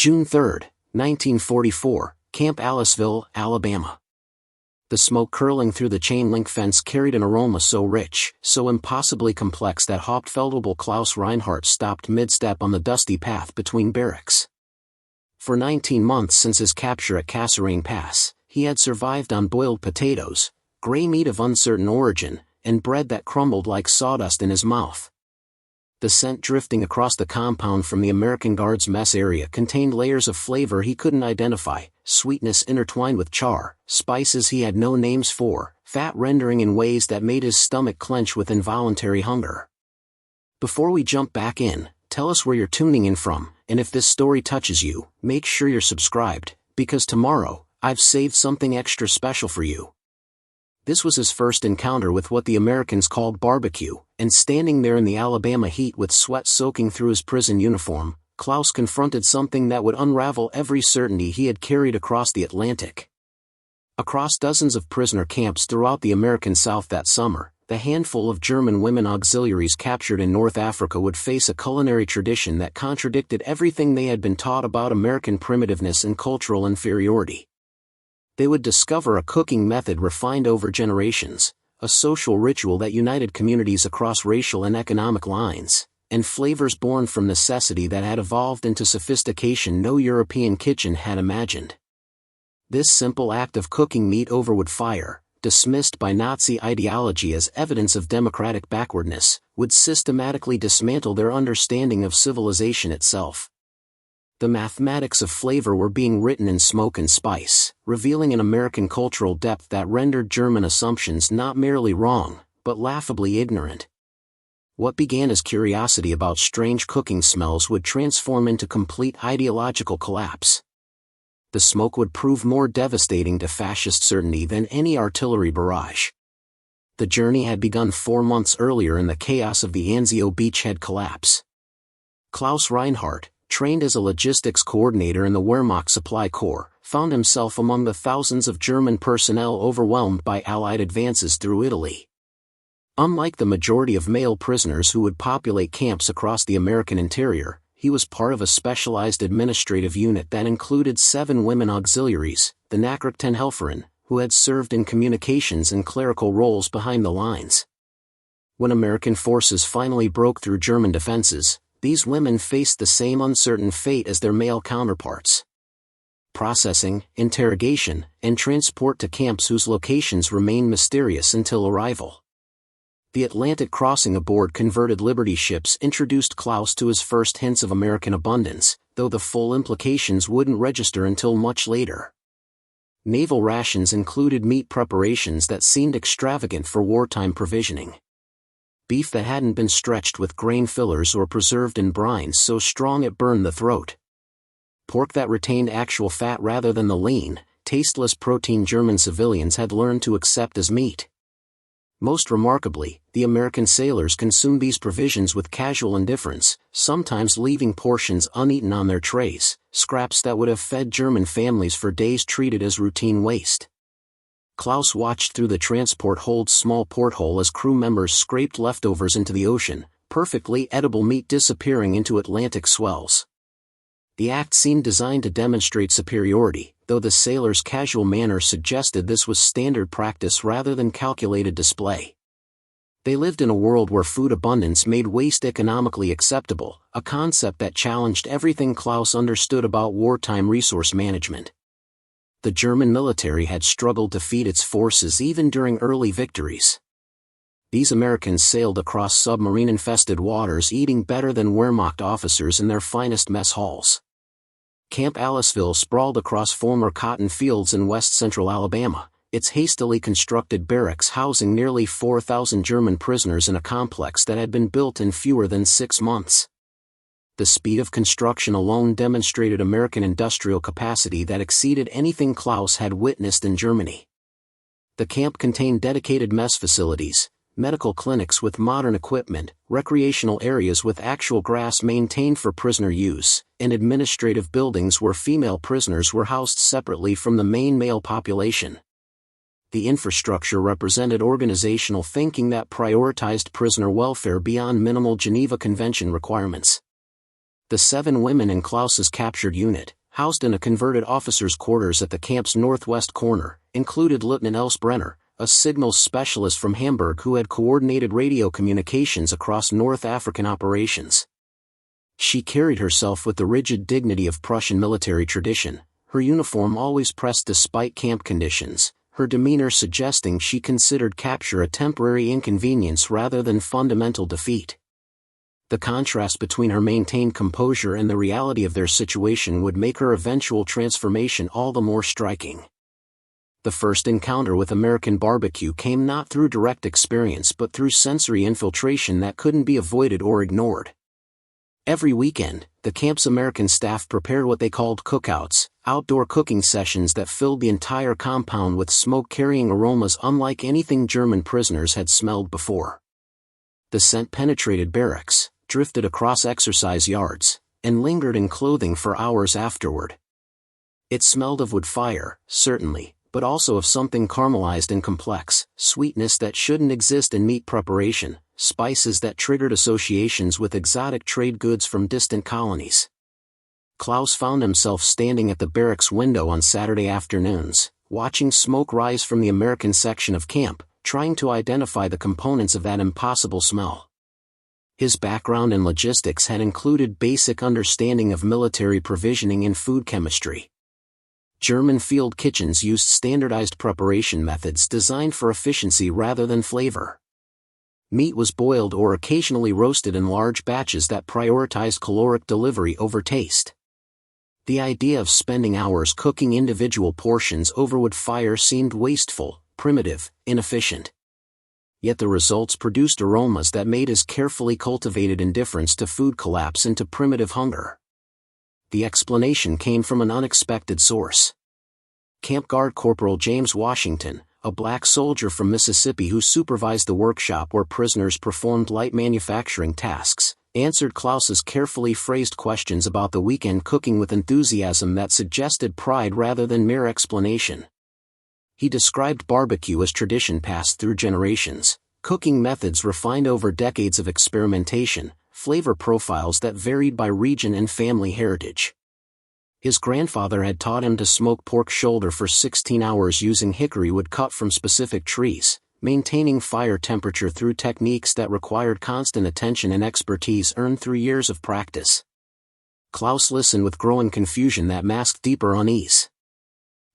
June 3, 1944, Camp Aliceville, Alabama. The smoke curling through the chain-link fence carried an aroma so rich, so impossibly complex that Hauptfeldwebel Klaus Reinhardt stopped mid-step on the dusty path between barracks. For 19 months since his capture at Kasserine Pass, he had survived on boiled potatoes, gray meat of uncertain origin, and bread that crumbled like sawdust in his mouth. The scent drifting across the compound from the American Guard's mess area contained layers of flavor he couldn't identify, sweetness intertwined with char, spices he had no names for, fat rendering in ways that made his stomach clench with involuntary hunger. Before we jump back in, tell us where you're tuning in from, and if this story touches you, make sure you're subscribed, because tomorrow, I've saved something extra special for you. This was his first encounter with what the Americans called barbecue, and standing there in the Alabama heat with sweat soaking through his prison uniform, Klaus confronted something that would unravel every certainty he had carried across the Atlantic. Across dozens of prisoner camps throughout the American South that summer, the handful of German women auxiliaries captured in North Africa would face a culinary tradition that contradicted everything they had been taught about American primitiveness and cultural inferiority. They would discover a cooking method refined over generations, a social ritual that united communities across racial and economic lines, and flavors born from necessity that had evolved into sophistication no European kitchen had imagined. This simple act of cooking meat over wood fire, dismissed by Nazi ideology as evidence of democratic backwardness, would systematically dismantle their understanding of civilization itself. The mathematics of flavor were being written in smoke and spice, revealing an American cultural depth that rendered German assumptions not merely wrong, but laughably ignorant. What began as curiosity about strange cooking smells would transform into complete ideological collapse. The smoke would prove more devastating to fascist certainty than any artillery barrage. The journey had begun 4 months earlier in the chaos of the Anzio beachhead collapse. Klaus Reinhardt, trained as a logistics coordinator in the Wehrmacht Supply Corps, found himself among the thousands of German personnel overwhelmed by Allied advances through Italy. Unlike the majority of male prisoners who would populate camps across the American interior, he was part of a specialized administrative unit that included 7 women auxiliaries, the Nachrichtenhelferin, who had served in communications and clerical roles behind the lines. When American forces finally broke through German defenses, these women faced the same uncertain fate as their male counterparts. Processing, interrogation, and transport to camps whose locations remained mysterious until arrival. The Atlantic crossing aboard converted Liberty ships introduced Klaus to his first hints of American abundance, though the full implications wouldn't register until much later. Naval rations included meat preparations that seemed extravagant for wartime provisioning. Beef that hadn't been stretched with grain fillers or preserved in brines so strong it burned the throat. Pork that retained actual fat rather than the lean, tasteless protein German civilians had learned to accept as meat. Most remarkably, the American sailors consumed these provisions with casual indifference, sometimes leaving portions uneaten on their trays, scraps that would have fed German families for days treated as routine waste. Klaus watched through the transport hold's small porthole as crew members scraped leftovers into the ocean, perfectly edible meat disappearing into Atlantic swells. The act seemed designed to demonstrate superiority, though the sailors' casual manner suggested this was standard practice rather than calculated display. They lived in a world where food abundance made waste economically acceptable, a concept that challenged everything Klaus understood about wartime resource management. The German military had struggled to feed its forces even during early victories. These Americans sailed across submarine-infested waters eating better than Wehrmacht officers in their finest mess halls. Camp Aliceville sprawled across former cotton fields in west-central Alabama, its hastily constructed barracks housing nearly 4,000 German prisoners in a complex that had been built in fewer than 6 months. The speed of construction alone demonstrated American industrial capacity that exceeded anything Klaus had witnessed in Germany. The camp contained dedicated mess facilities, medical clinics with modern equipment, recreational areas with actual grass maintained for prisoner use, and administrative buildings where female prisoners were housed separately from the main male population. The infrastructure represented organizational thinking that prioritized prisoner welfare beyond minimal Geneva Convention requirements. The 7 women in Klaus's captured unit, housed in a converted officers' quarters at the camp's northwest corner, included Lieutenant Else Brenner, a signals specialist from Hamburg who had coordinated radio communications across North African operations. She carried herself with the rigid dignity of Prussian military tradition, her uniform always pressed despite camp conditions, her demeanor suggesting she considered capture a temporary inconvenience rather than fundamental defeat. The contrast between her maintained composure and the reality of their situation would make her eventual transformation all the more striking. The first encounter with American barbecue came not through direct experience but through sensory infiltration that couldn't be avoided or ignored. Every weekend, the camp's American staff prepared what they called cookouts, outdoor cooking sessions that filled the entire compound with smoke-carrying aromas unlike anything German prisoners had smelled before. The scent penetrated barracks, drifted across exercise yards, and lingered in clothing for hours afterward. It smelled of wood fire, certainly, but also of something caramelized and complex, sweetness that shouldn't exist in meat preparation, spices that triggered associations with exotic trade goods from distant colonies. Klaus found himself standing at the barracks window on Saturday afternoons, watching smoke rise from the American section of camp, trying to identify the components of that impossible smell. His background in logistics had included basic understanding of military provisioning and food chemistry. German field kitchens used standardized preparation methods designed for efficiency rather than flavor. Meat was boiled or occasionally roasted in large batches that prioritized caloric delivery over taste. The idea of spending hours cooking individual portions over wood fire seemed wasteful, primitive, inefficient. Yet the results produced aromas that made his carefully cultivated indifference to food collapse into primitive hunger. The explanation came from an unexpected source. Camp Guard Corporal James Washington, a black soldier from Mississippi who supervised the workshop where prisoners performed light manufacturing tasks, answered Klaus's carefully phrased questions about the weekend cooking with enthusiasm that suggested pride rather than mere explanation. He described barbecue as tradition passed through generations, cooking methods refined over decades of experimentation, flavor profiles that varied by region and family heritage. His grandfather had taught him to smoke pork shoulder for 16 hours using hickory wood cut from specific trees, maintaining fire temperature through techniques that required constant attention and expertise earned through years of practice. Klaus listened with growing confusion that masked deeper unease.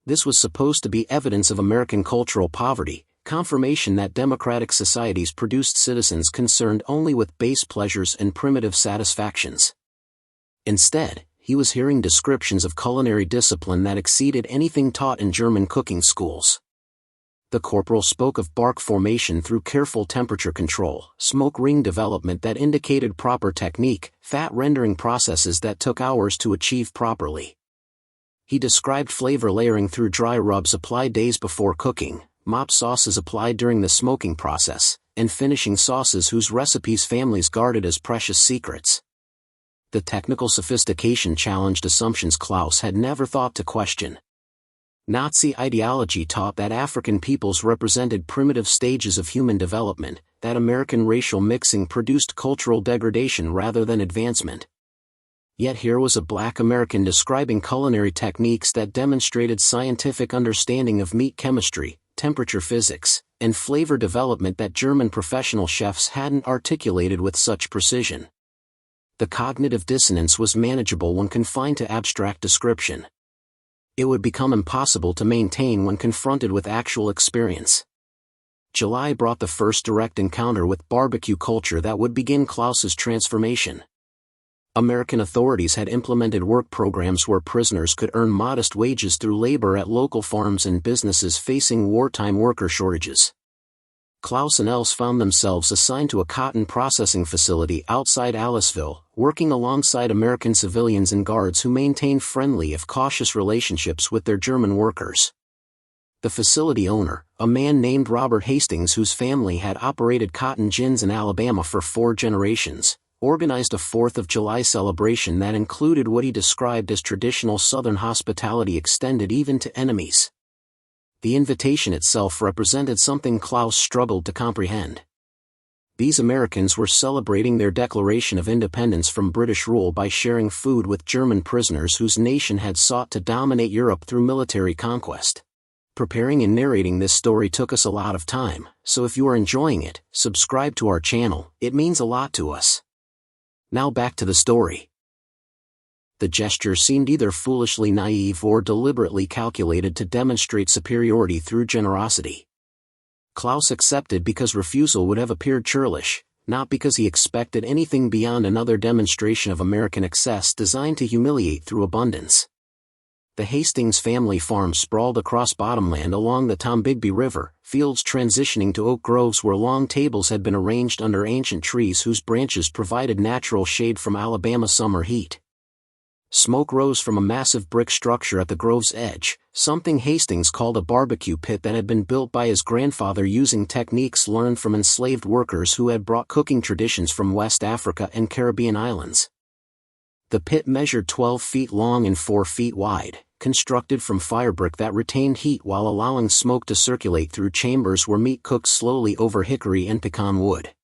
This was supposed to be evidence of American cultural poverty, confirmation that democratic societies produced citizens concerned only with base pleasures and primitive satisfactions. Instead, he was hearing descriptions of culinary discipline that exceeded anything taught in German cooking schools. The corporal spoke of bark formation through careful temperature control, smoke ring development that indicated proper technique, fat rendering processes that took hours to achieve properly. He described flavor layering through dry rubs applied days before cooking, mop sauces applied during the smoking process, and finishing sauces whose recipes families guarded as precious secrets. The technical sophistication challenged assumptions Klaus had never thought to question. Nazi ideology taught that African peoples represented primitive stages of human development, that American racial mixing produced cultural degradation rather than advancement. Yet here was a black American describing culinary techniques that demonstrated scientific understanding of meat chemistry, temperature physics, and flavor development that German professional chefs hadn't articulated with such precision. The cognitive dissonance was manageable when confined to abstract description. It would become impossible to maintain when confronted with actual experience. July brought the first direct encounter with barbecue culture that would begin Klaus's transformation. American authorities had implemented work programs where prisoners could earn modest wages through labor at local farms and businesses facing wartime worker shortages. Klaus and Else found themselves assigned to a cotton processing facility outside Aliceville, working alongside American civilians and guards who maintained friendly if cautious relationships with their German workers. The facility owner, a man named Robert Hastings whose family had operated cotton gins in Alabama for 4 generations, organized a 4th of July celebration that included what he described as traditional Southern hospitality extended even to enemies. The invitation itself represented something Klaus struggled to comprehend. These Americans were celebrating their declaration of independence from British rule by sharing food with German prisoners whose nation had sought to dominate Europe through military conquest. Preparing and narrating this story took us a lot of time, so if you are enjoying it, subscribe to our channel, it means a lot to us. Now back to the story. The gesture seemed either foolishly naive or deliberately calculated to demonstrate superiority through generosity. Klaus accepted because refusal would have appeared churlish, not because he expected anything beyond another demonstration of American excess designed to humiliate through abundance. The Hastings family farm sprawled across bottomland along the Tombigbee River, fields transitioning to oak groves where long tables had been arranged under ancient trees whose branches provided natural shade from Alabama summer heat. Smoke rose from a massive brick structure at the grove's edge, something Hastings called a barbecue pit that had been built by his grandfather using techniques learned from enslaved workers who had brought cooking traditions from West Africa and Caribbean islands. The pit measured 12 feet long and 4 feet wide, constructed from firebrick that retained heat while allowing smoke to circulate through chambers where meat cooked slowly over hickory and pecan wood.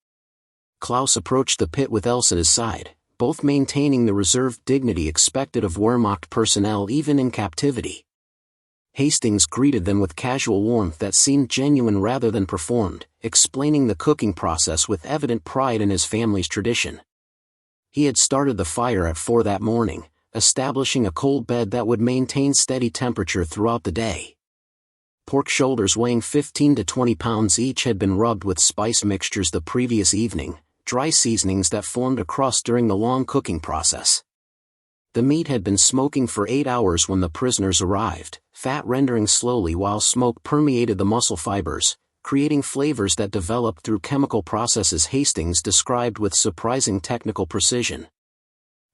Klaus approached the pit with Else at his side, both maintaining the reserved dignity expected of Wehrmacht personnel even in captivity. Hastings greeted them with casual warmth that seemed genuine rather than performed, explaining the cooking process with evident pride in his family's tradition. He had started the fire at 4 that morning, establishing a cold bed that would maintain steady temperature throughout the day. Pork shoulders weighing 15 to 20 pounds each had been rubbed with spice mixtures the previous evening, dry seasonings that formed a crust during the long cooking process. The meat had been smoking for 8 hours when the prisoners arrived, fat rendering slowly while smoke permeated the muscle fibers, creating flavors that developed through chemical processes Hastings described with surprising technical precision.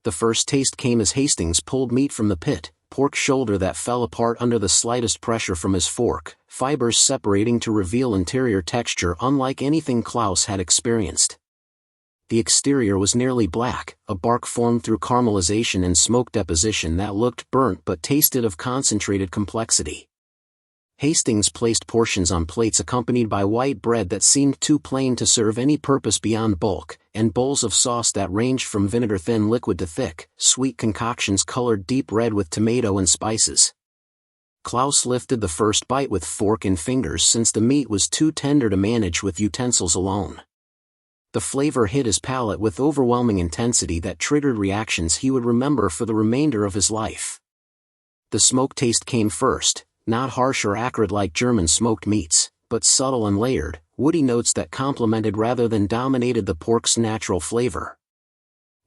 The first taste came as Hastings pulled meat from the pit, pork shoulder that fell apart under the slightest pressure from his fork, fibers separating to reveal interior texture unlike anything Klaus had experienced. The exterior was nearly black, a bark formed through caramelization and smoke deposition that looked burnt but tasted of concentrated complexity. Hastings placed portions on plates accompanied by white bread that seemed too plain to serve any purpose beyond bulk, and bowls of sauce that ranged from vinegar-thin liquid to thick, sweet concoctions colored deep red with tomato and spices. Klaus lifted the first bite with fork and fingers since the meat was too tender to manage with utensils alone. The flavor hit his palate with overwhelming intensity that triggered reactions he would remember for the remainder of his life. The smoke taste came first, not harsh or acrid like German smoked meats, but subtle and layered, woody notes that complemented rather than dominated the pork's natural flavor.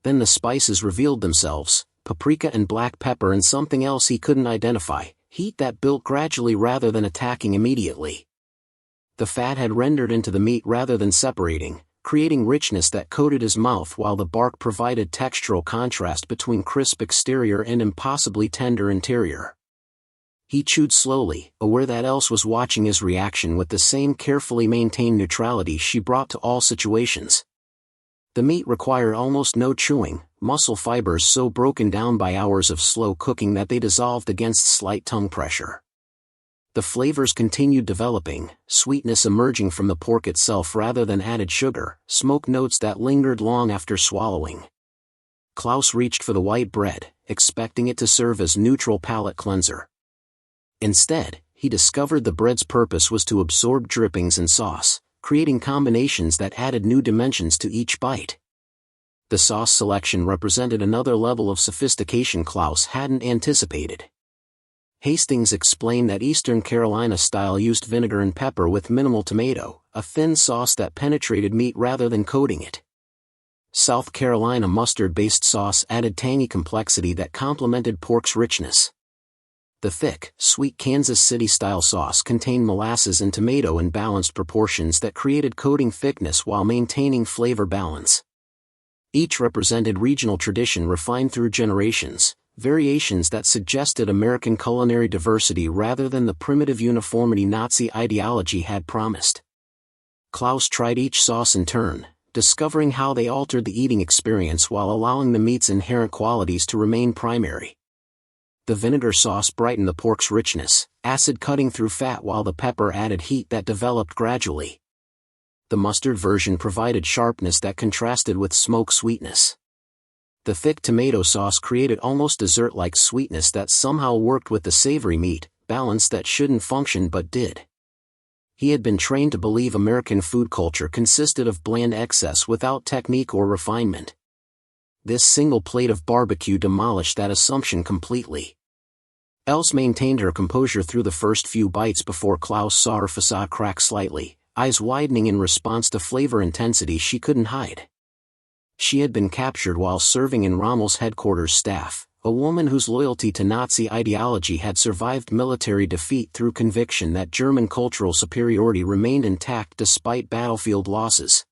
Then the spices revealed themselves, paprika and black pepper and something else he couldn't identify, heat that built gradually rather than attacking immediately. The fat had rendered into the meat rather than separating, creating richness that coated his mouth while the bark provided textural contrast between crisp exterior and impossibly tender interior. He chewed slowly, aware that Else was watching his reaction with the same carefully maintained neutrality she brought to all situations. The meat required almost no chewing, muscle fibers so broken down by hours of slow cooking that they dissolved against slight tongue pressure. The flavors continued developing, sweetness emerging from the pork itself rather than added sugar, smoke notes that lingered long after swallowing. Klaus reached for the white bread, expecting it to serve as neutral palate cleanser. Instead, he discovered the bread's purpose was to absorb drippings and sauce, creating combinations that added new dimensions to each bite. The sauce selection represented another level of sophistication Klaus hadn't anticipated. Hastings explained that Eastern Carolina style used vinegar and pepper with minimal tomato, a thin sauce that penetrated meat rather than coating it. South Carolina mustard-based sauce added tangy complexity that complemented pork's richness. The thick, sweet Kansas City-style sauce contained molasses and tomato in balanced proportions that created coating thickness while maintaining flavor balance. Each represented regional tradition refined through generations, variations that suggested American culinary diversity rather than the primitive uniformity Nazi ideology had promised. Klaus tried each sauce in turn, discovering how they altered the eating experience while allowing the meat's inherent qualities to remain primary. The vinegar sauce brightened the pork's richness, acid cutting through fat while the pepper added heat that developed gradually. The mustard version provided sharpness that contrasted with smoke sweetness. The thick tomato sauce created almost dessert-like sweetness that somehow worked with the savory meat, balance that shouldn't function but did. He had been trained to believe American food culture consisted of bland excess without technique or refinement. This single plate of barbecue demolished that assumption completely. Else maintained her composure through the first few bites before Klaus saw her facade crack slightly, eyes widening in response to flavor intensity she couldn't hide. She had been captured while serving in Rommel's headquarters staff, a woman whose loyalty to Nazi ideology had survived military defeat through conviction that German cultural superiority remained intact despite battlefield losses.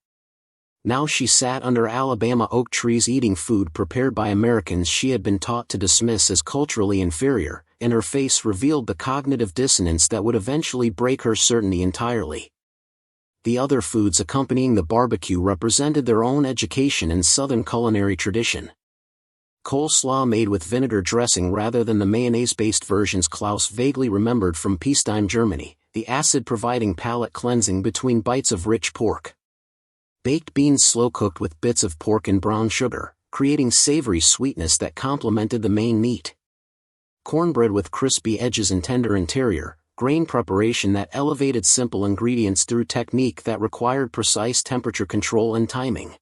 Now she sat under Alabama oak trees eating food prepared by Americans she had been taught to dismiss as culturally inferior, and her face revealed the cognitive dissonance that would eventually break her certainty entirely. The other foods accompanying the barbecue represented their own education and Southern culinary tradition. Coleslaw made with vinegar dressing rather than the mayonnaise-based versions Klaus vaguely remembered from peacetime Germany, the acid providing palate cleansing between bites of rich pork. Baked beans slow-cooked with bits of pork and brown sugar, creating savory sweetness that complemented the main meat. Cornbread with crispy edges and tender interior, grain preparation that elevated simple ingredients through technique that required precise temperature control and timing.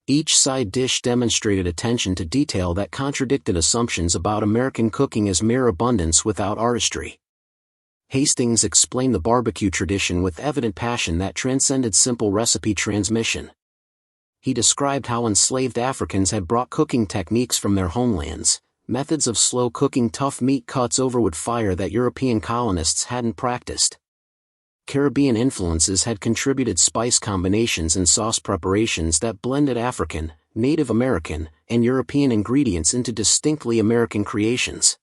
Each side dish demonstrated attention to detail that contradicted assumptions about American cooking as mere abundance without artistry. Hastings explained the barbecue tradition with evident passion that transcended simple recipe transmission. He described how enslaved Africans had brought cooking techniques from their homelands, methods of slow cooking tough meat cuts over wood fire that European colonists hadn't practiced. Caribbean influences had contributed spice combinations and sauce preparations that blended African, Native American, and European ingredients into distinctly American creations.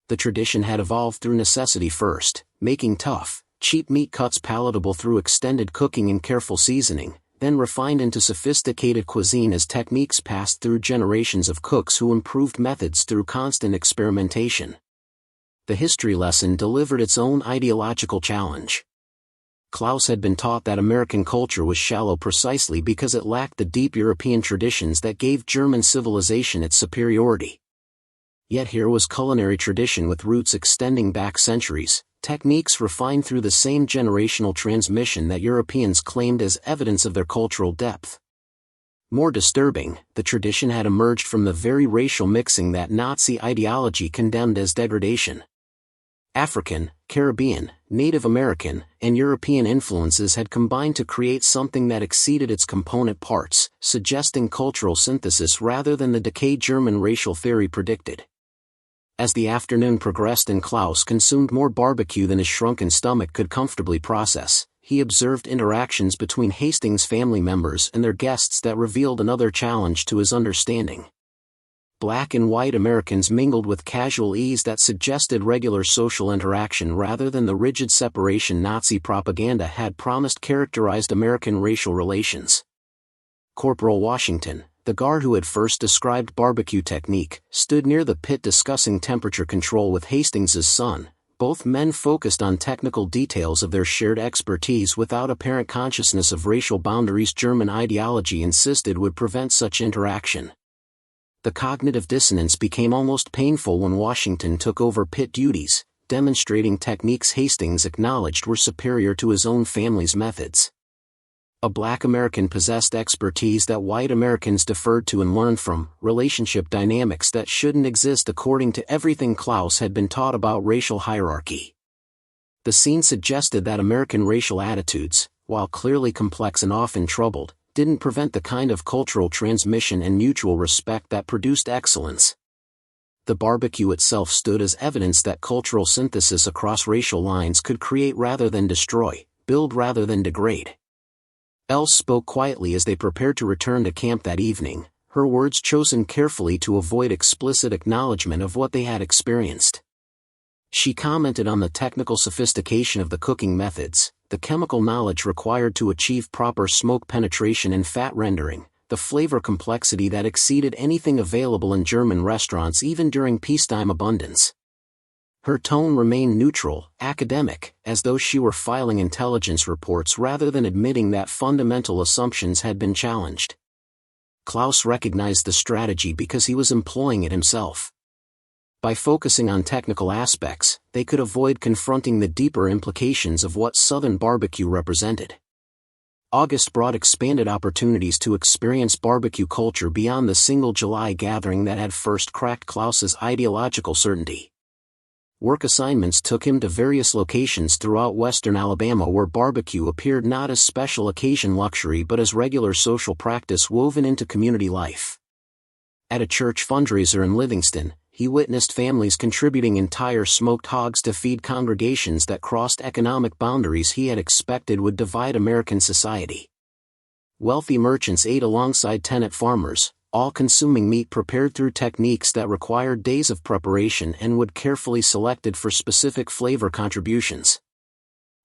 The tradition had evolved through necessity first, making tough, cheap meat cuts palatable through extended cooking and careful seasoning, then refined into sophisticated cuisine as techniques passed through generations of cooks who improved methods through constant experimentation. The history lesson delivered its own ideological challenge. Klaus had been taught that American culture was shallow precisely because it lacked the deep European traditions that gave German civilization its superiority. Yet here was culinary tradition with roots extending back centuries, techniques refined through the same generational transmission that Europeans claimed as evidence of their cultural depth. More disturbing, the tradition had emerged from the very racial mixing that Nazi ideology condemned as degradation. African, Caribbean, Native American, and European influences had combined to create something that exceeded its component parts, suggesting cultural synthesis rather than the decay German racial theory predicted. As the afternoon progressed and Klaus consumed more barbecue than his shrunken stomach could comfortably process, he observed interactions between Hastings' family members and their guests that revealed another challenge to his understanding. Black and white Americans mingled with casual ease that suggested regular social interaction rather than the rigid separation Nazi propaganda had promised characterized American racial relations. Corporal Washington, the guard who had first described barbecue technique, stood near the pit discussing temperature control with Hastings's son. Both men focused on technical details of their shared expertise without apparent consciousness of racial boundaries German ideology insisted would prevent such interaction. The cognitive dissonance became almost painful when Washington took over pit duties, demonstrating techniques Hastings acknowledged were superior to his own family's methods. A Black American possessed expertise that white Americans deferred to and learned from, relationship dynamics that shouldn't exist according to everything Klaus had been taught about racial hierarchy. The scene suggested that American racial attitudes, while clearly complex and often troubled, didn't prevent the kind of cultural transmission and mutual respect that produced excellence. The barbecue itself stood as evidence that cultural synthesis across racial lines could create rather than destroy, build rather than degrade. Else spoke quietly as they prepared to return to camp that evening, her words chosen carefully to avoid explicit acknowledgement of what they had experienced. She commented on the technical sophistication of the cooking methods, the chemical knowledge required to achieve proper smoke penetration and fat rendering, the flavor complexity that exceeded anything available in German restaurants even during peacetime abundance. Her tone remained neutral, academic, as though she were filing intelligence reports rather than admitting that fundamental assumptions had been challenged. Klaus recognized the strategy because he was employing it himself. By focusing on technical aspects, they could avoid confronting the deeper implications of what Southern barbecue represented. August brought expanded opportunities to experience barbecue culture beyond the single July gathering that had first cracked Klaus's ideological certainty. Work assignments took him to various locations throughout western Alabama where barbecue appeared not as special occasion luxury but as regular social practice woven into community life. At a church fundraiser in Livingston, he witnessed families contributing entire smoked hogs to feed congregations that crossed economic boundaries he had expected would divide American society. Wealthy merchants ate alongside tenant farmers, all consuming meat prepared through techniques that required days of preparation and would carefully selected for specific flavor contributions.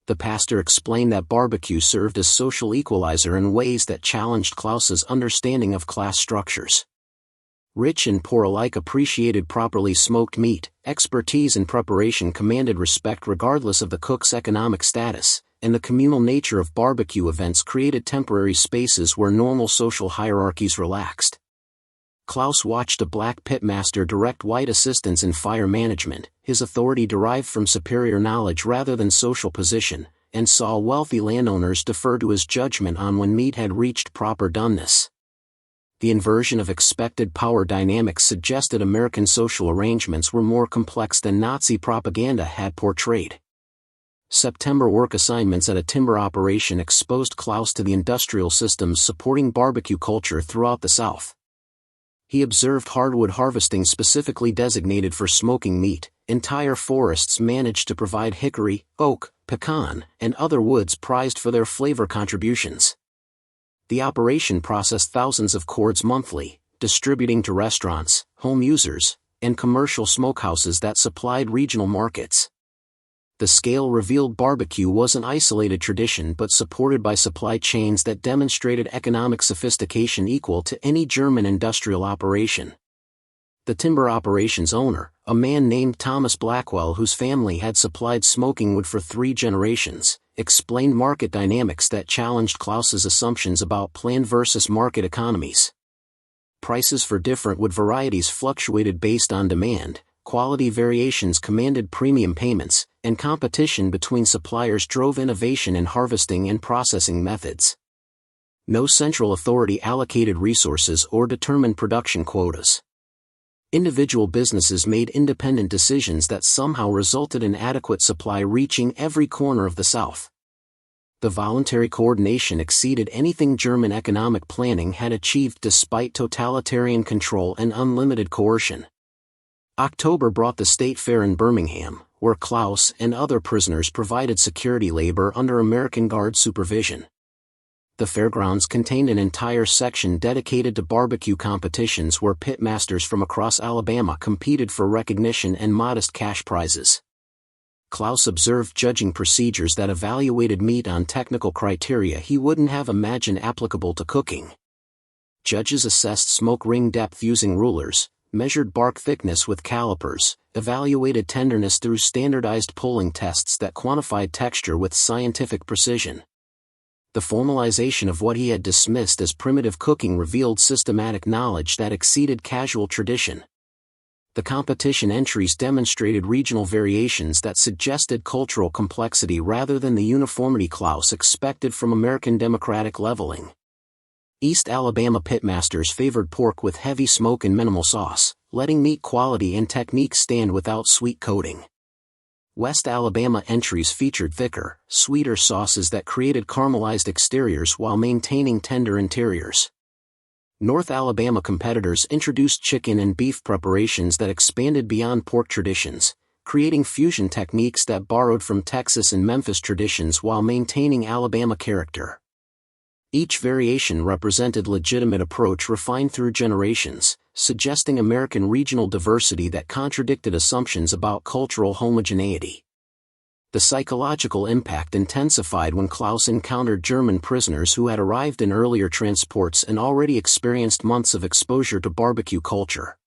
The pastor explained that barbecue served as social equalizer in ways that challenged Klaus's understanding of class structures. Rich and poor alike appreciated properly smoked meat. Expertise in preparation commanded respect regardless of the cook's economic status, and the communal nature of barbecue events created temporary spaces where normal social hierarchies relaxed. Klaus watched a black pitmaster direct white assistants in fire management, his authority derived from superior knowledge rather than social position, and saw wealthy landowners defer to his judgment on when meat had reached proper doneness. The inversion of expected power dynamics suggested American social arrangements were more complex than Nazi propaganda had portrayed. September work assignments at a timber operation exposed Klaus to the industrial systems supporting barbecue culture throughout the South. He observed hardwood harvesting specifically designated for smoking meat. Entire forests managed to provide hickory, oak, pecan, and other woods prized for their flavor contributions. The operation processed thousands of cords monthly, distributing to restaurants, home users, and commercial smokehouses that supplied regional markets. The scale revealed barbecue was an isolated tradition but supported by supply chains that demonstrated economic sophistication equal to any German industrial operation. The timber operation's owner, a man named Thomas Blackwell whose family had supplied smoking wood for 3 generations, explained market dynamics that challenged Klaus's assumptions about planned versus market economies. Prices for different wood varieties fluctuated based on demand, quality variations commanded premium payments, and competition between suppliers drove innovation in harvesting and processing methods. No central authority allocated resources or determined production quotas. Individual businesses made independent decisions that somehow resulted in adequate supply reaching every corner of the South. The voluntary coordination exceeded anything German economic planning had achieved despite totalitarian control and unlimited coercion. October brought the State Fair in Birmingham, where Klaus and other prisoners provided security labor under American Guard supervision. The fairgrounds contained an entire section dedicated to barbecue competitions where pitmasters from across Alabama competed for recognition and modest cash prizes. Klaus observed judging procedures that evaluated meat on technical criteria he wouldn't have imagined applicable to cooking. Judges assessed smoke ring depth using rulers, measured bark thickness with calipers, evaluated tenderness through standardized pulling tests that quantified texture with scientific precision. The formalization of what he had dismissed as primitive cooking revealed systematic knowledge that exceeded casual tradition. The competition entries demonstrated regional variations that suggested cultural complexity rather than the uniformity Klaus expected from American democratic leveling. East Alabama pitmasters favored pork with heavy smoke and minimal sauce, letting meat quality and technique stand without sweet coating. West Alabama entries featured thicker, sweeter sauces that created caramelized exteriors while maintaining tender interiors. North Alabama competitors introduced chicken and beef preparations that expanded beyond pork traditions, creating fusion techniques that borrowed from Texas and Memphis traditions while maintaining Alabama character. Each variation represented legitimate approach refined through generations, suggesting American regional diversity that contradicted assumptions about cultural homogeneity. The psychological impact intensified when Klaus encountered German prisoners who had arrived in earlier transports and already experienced months of exposure to barbecue culture.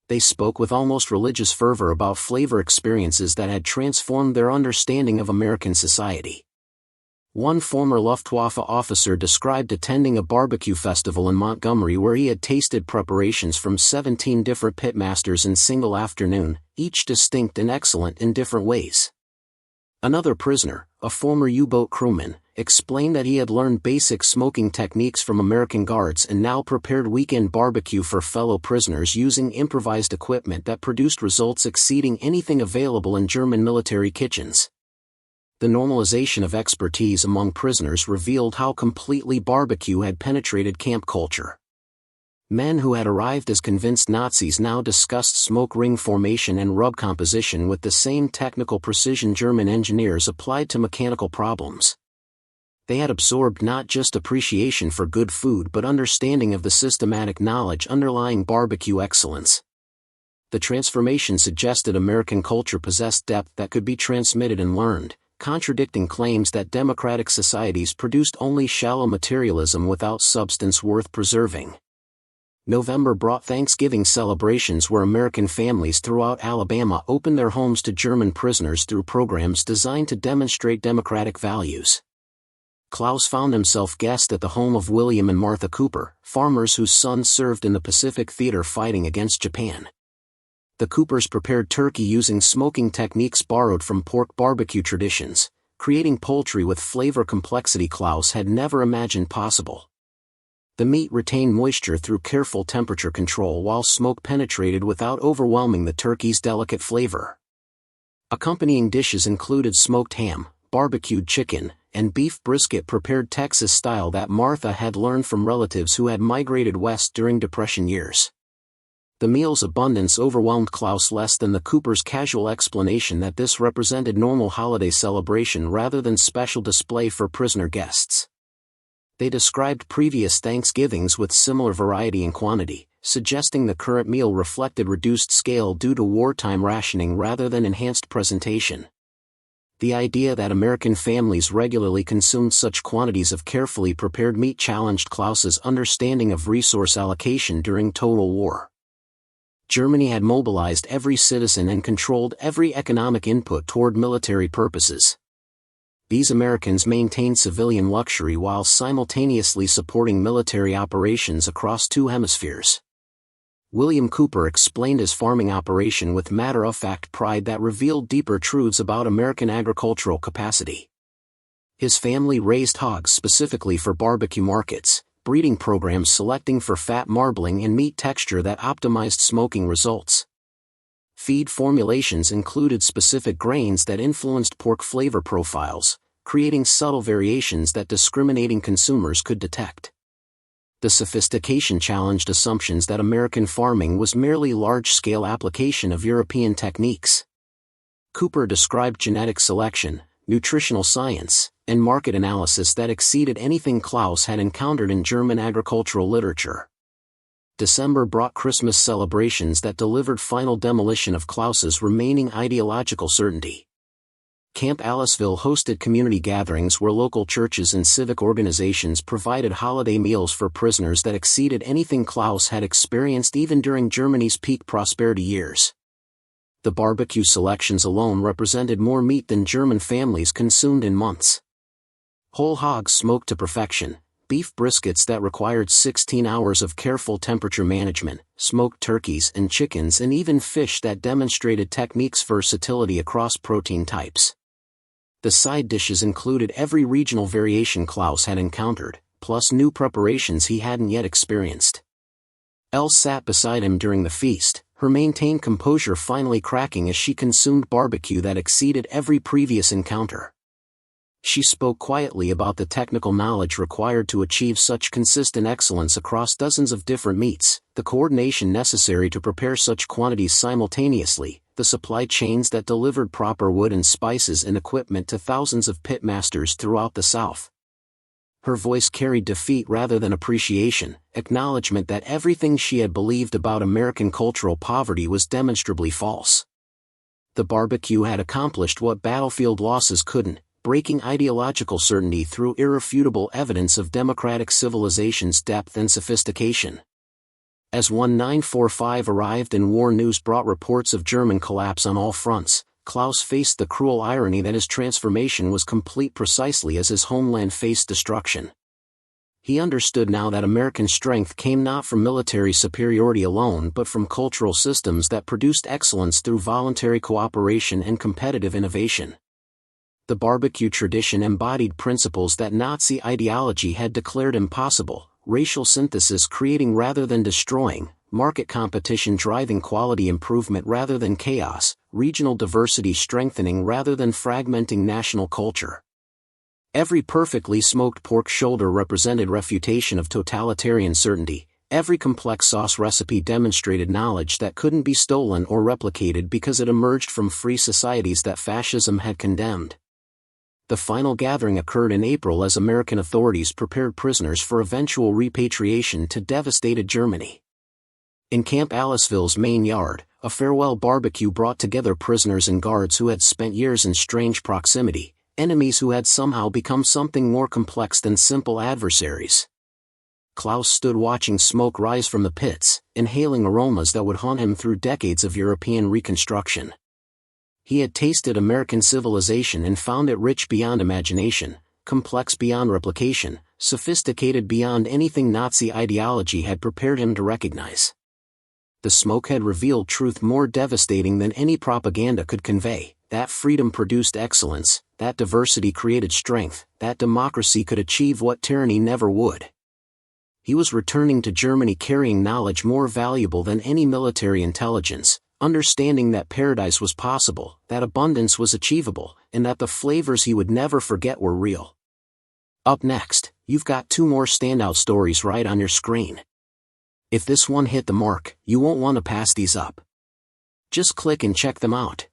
They spoke with almost religious fervor about flavor experiences that had transformed their understanding of American society. One former Luftwaffe officer described attending a barbecue festival in Montgomery where he had tasted preparations from 17 different pitmasters in a single afternoon, each distinct and excellent in different ways. Another prisoner, a former U-boat crewman, explained that he had learned basic smoking techniques from American guards and now prepared weekend barbecue for fellow prisoners using improvised equipment that produced results exceeding anything available in German military kitchens. The normalization of expertise among prisoners revealed how completely barbecue had penetrated camp culture. Men who had arrived as convinced Nazis now discussed smoke ring formation and rub composition with the same technical precision German engineers applied to mechanical problems. They had absorbed not just appreciation for good food but understanding of the systematic knowledge underlying barbecue excellence. The transformation suggested American culture possessed depth that could be transmitted and learned, contradicting claims that democratic societies produced only shallow materialism without substance worth preserving. November brought Thanksgiving celebrations where American families throughout Alabama opened their homes to German prisoners through programs designed to demonstrate democratic values. Klaus found himself guest at the home of William and Martha Cooper, farmers whose sons served in the Pacific Theater fighting against Japan. The Coopers prepared turkey using smoking techniques borrowed from pork barbecue traditions, creating poultry with flavor complexity Klaus had never imagined possible. The meat retained moisture through careful temperature control while smoke penetrated without overwhelming the turkey's delicate flavor. Accompanying dishes included smoked ham, barbecued chicken, and beef brisket prepared Texas style that Martha had learned from relatives who had migrated west during Depression years. The meal's abundance overwhelmed Klaus less than the Cooper's casual explanation that this represented normal holiday celebration rather than special display for prisoner guests. They described previous Thanksgivings with similar variety and quantity, suggesting the current meal reflected reduced scale due to wartime rationing rather than enhanced presentation. The idea that American families regularly consumed such quantities of carefully prepared meat challenged Klaus's understanding of resource allocation during total war. Germany had mobilized every citizen and controlled every economic input toward military purposes. These Americans maintained civilian luxury while simultaneously supporting military operations across two hemispheres. William Cooper explained his farming operation with matter-of-fact pride that revealed deeper truths about American agricultural capacity. His family raised hogs specifically for barbecue markets, breeding programs selecting for fat marbling and meat texture that optimized smoking results. Feed formulations included specific grains that influenced pork flavor profiles, creating subtle variations that discriminating consumers could detect. The sophistication challenged assumptions that American farming was merely large-scale application of European techniques. Cooper described genetic selection, nutritional science, and market analysis that exceeded anything Klaus had encountered in German agricultural literature. December brought Christmas celebrations that delivered final demolition of Klaus's remaining ideological certainty. Camp Aliceville hosted community gatherings where local churches and civic organizations provided holiday meals for prisoners that exceeded anything Klaus had experienced even during Germany's peak prosperity years. The barbecue selections alone represented more meat than German families consumed in months. Whole hogs smoked to perfection, beef briskets that required 16 hours of careful temperature management, smoked turkeys and chickens, and even fish that demonstrated techniques' versatility across protein types. The side dishes included every regional variation Klaus had encountered, plus new preparations he hadn't yet experienced. Elle sat beside him during the feast, her maintained composure finally cracking as she consumed barbecue that exceeded every previous encounter. She spoke quietly about the technical knowledge required to achieve such consistent excellence across dozens of different meats, the coordination necessary to prepare such quantities simultaneously, the supply chains that delivered proper wood and spices and equipment to thousands of pitmasters throughout the South. Her voice carried defeat rather than appreciation, acknowledgement that everything she had believed about American cultural poverty was demonstrably false. The barbecue had accomplished what battlefield losses couldn't, breaking ideological certainty through irrefutable evidence of democratic civilization's depth and sophistication. As 1945 arrived and war news brought reports of German collapse on all fronts, Klaus faced the cruel irony that his transformation was complete precisely as his homeland faced destruction. He understood now that American strength came not from military superiority alone but from cultural systems that produced excellence through voluntary cooperation and competitive innovation. The barbecue tradition embodied principles that Nazi ideology had declared impossible: racial synthesis creating rather than destroying, market competition driving quality improvement rather than chaos, regional diversity strengthening rather than fragmenting national culture. Every perfectly smoked pork shoulder represented refutation of totalitarian certainty. Every complex sauce recipe demonstrated knowledge that couldn't be stolen or replicated because it emerged from free societies that fascism had condemned. The final gathering occurred in April as American authorities prepared prisoners for eventual repatriation to devastated Germany. In Camp Aliceville's main yard, a farewell barbecue brought together prisoners and guards who had spent years in strange proximity, enemies who had somehow become something more complex than simple adversaries. Klaus stood watching smoke rise from the pits, inhaling aromas that would haunt him through decades of European reconstruction. He had tasted American civilization and found it rich beyond imagination, complex beyond replication, sophisticated beyond anything Nazi ideology had prepared him to recognize. The smoke had revealed truth more devastating than any propaganda could convey: that freedom produced excellence, that diversity created strength, that democracy could achieve what tyranny never would. He was returning to Germany carrying knowledge more valuable than any military intelligence, understanding that paradise was possible, that abundance was achievable, and that the flavors he would never forget were real. Up next, you've got 2 more standout stories right on your screen. If this one hit the mark, you won't want to pass these up. Just click and check them out.